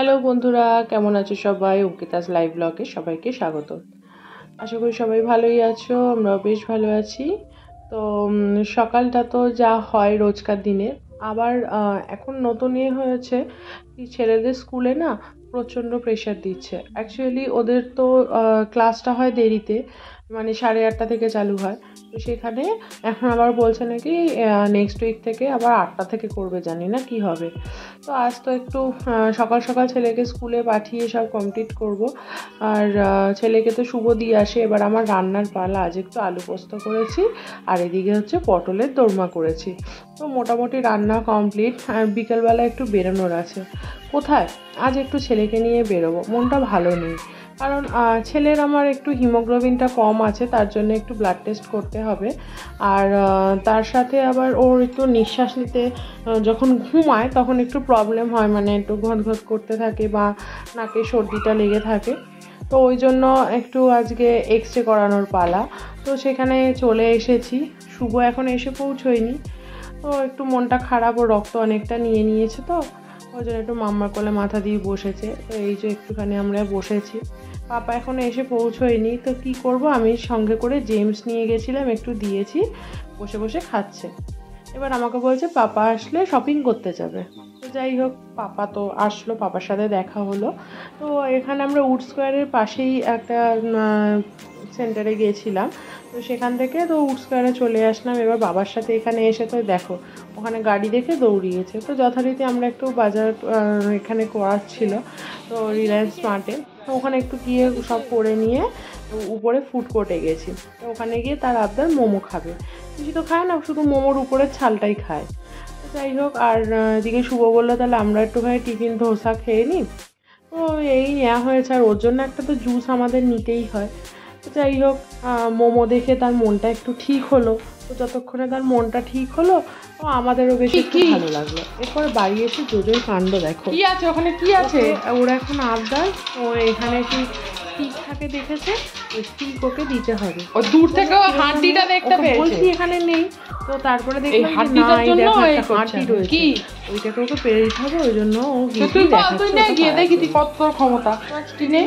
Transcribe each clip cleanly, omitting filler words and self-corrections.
Hello বন্ধুরা, কেমন আছো সবাই? অঙ্কিতাস লাইভ ব্লগে সবাইকে স্বাগত। আশা করি সবাই ভালোই আছো, আমরাও বেশ ভালো আছি। তো সকালটা তো যা হয় রোজকার দিনে, আবার এখন নতুন হয়েছে কি, ছেলেদের স্কুলে না প্রচণ্ড প্রেশার দিচ্ছে। অ্যাকচুয়ালি ওদের তো ক্লাসটা হয় দেরিতে, মানে 8:30 থেকে চালু হয়। তো সেখানে এখন আবার বলছে নাকি নেক্সট উইক থেকে আবার 8টা থেকে করবে, জানি না কি হবে। তো আজ তো একটু সকাল সকাল ছেলেকে স্কুলে পাঠিয়ে সব কমপ্লিট করব। আর ছেলেকে তো শুভ দিয়ে আসে, এবার আমার রান্নার পালা। আজ একটু আলু পোস্ত করেছি, আর এদিকে হচ্ছে পটলের দোরমা করেছি। তো মোটামুটি রান্না কমপ্লিট। আর বিকেলবেলা একটু বেরোনোর আছে। কোথায়? আজ একটু ছেলেকে নিয়ে বেরোবো, মনটা ভালো নেই। কারণ ছেলের আমার একটু হিমোগ্লোবিনটা কম আছে, তার জন্য একটু ব্লাড টেস্ট করতে হবে। আর তার সাথে আবার ওর একটু নিঃশ্বাস নিতে যখন ঘুমায় তখন একটু প্রবলেম হয়, মানে একটু ঘট করতে থাকে বা নাকে সর্দিটা লেগে থাকে। তো ওই জন্য একটু আজকে এক্স-রে করানোর পালা। তো সেখানে চলে এসেছি। শুভ এখন এসে পৌঁছয়নি, তো একটু মনটা খারাপ, ও রক্ত অনেকটা নিয়ে নিয়েছে। তো ওই জন্য একটু মাম্মার কোলে মাথা দিয়ে বসেছে। তো এই যে একটুখানি আমরা বসেছি। পাপা এখনও এসে পৌঁছয়নি, তো কি করব, আমি সঙ্গে করে জেমস নিয়ে গেছিলাম, একটু দিয়েছি, বসে বসে খাচ্ছে। এবার আমাকে বলছে পাপা আসলে শপিং করতে যাবে। তো যাই হোক, পাপা তো আসলো, পাপার সাথে দেখা হলো। তো এখানে আমরা উড স্কোয়ারের পাশেই একটা সেন্টারে গিয়েছিলাম। তো সেখান থেকে তো উড স্কোয়ারে চলে আসলাম। এবার বাবার সাথে এখানে এসে তো দেখো ওখানে গাড়ি দেখে দৌড়িয়েছে। তো যথারীতি আমরা একটু বাজার এখানে করাচ্ছিল, তো রিলায়েন্স স্মার্টে। তো ওখানে একটু গিয়ে সব করে নিয়ে উপরে ফুড কোর্টে গেছি। তো ওখানে গিয়ে তার আবদার মোমো খাবে। কিছু তো খায় না, শুধু মোমোর উপরের ছালটাই খায়। তো যাই হোক, আর এদিকে শুভ বললো তাহলে আমরা একটুখানি টিফিন ধোসা খেয়ে নিই। তো এই নেওয়া হয়েছে, আর ওর জন্য একটা তো জুস আমাদের নিতেই হয়। তো যাই হোক, মোমো দেখে তার মনটা একটু ঠিক হলো। তো যতক্ষণে তার মনটা ঠিক হলো, তো আমাদেরও বেশ একটু ভালো লাগলো। এরপর বাড়ি এসে জোজোর কাণ্ড দেখো, কি আছে ওখানে, কি আছে ওরা এখন আবদার। ও এখানে কি স্টিক থাকে দেখেছে, ওই স্টিক ওকে দিতে হবে। ও দূর থেকে হাড্ডিটা দেখতে পেয়েছে, বলছি এখানে নেই। তো তারপরে দেখলাম হাড্ডিটার জন্য হাড্ডি রয়েছে, কি ওইটাকে ওকে পেরে দিতে হবে। ওই জন্য ও গিয়ে দেখি তুই কত ক্ষমতা।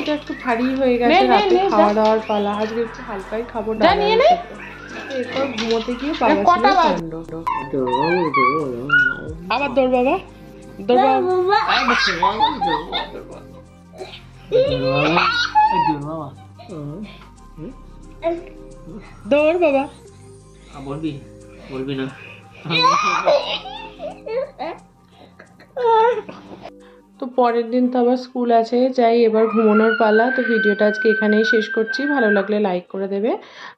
এটা একটু ভারী হয়ে গেছে, রাতে খাওয়া দাওয়ার পালা। আজকে একটু হালকাই খাবো, এরপর ঘুমোতে গিয়ে বাবা কাণ্ড। আবার দৌড় বাবা, দৌড় বাবা, দৌড় বাবা। বলবি না। তো পরের দিন তো আবার স্কুল আছে, যাই এবার ঘুমানোর পালা। তো ভিডিওটা আজকে এখানেই শেষ করছি। ভালো লাগলে লাইক করে দেবে,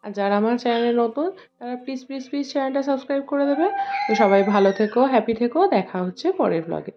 আর যারা আমার চ্যানেলে নতুন তারা প্লিজ চ্যানেলটা সাবস্ক্রাইব করে দেবে। তো সবাই ভালো থেকো, হ্যাপি থেকো, দেখা হচ্ছে পরের ব্লগে।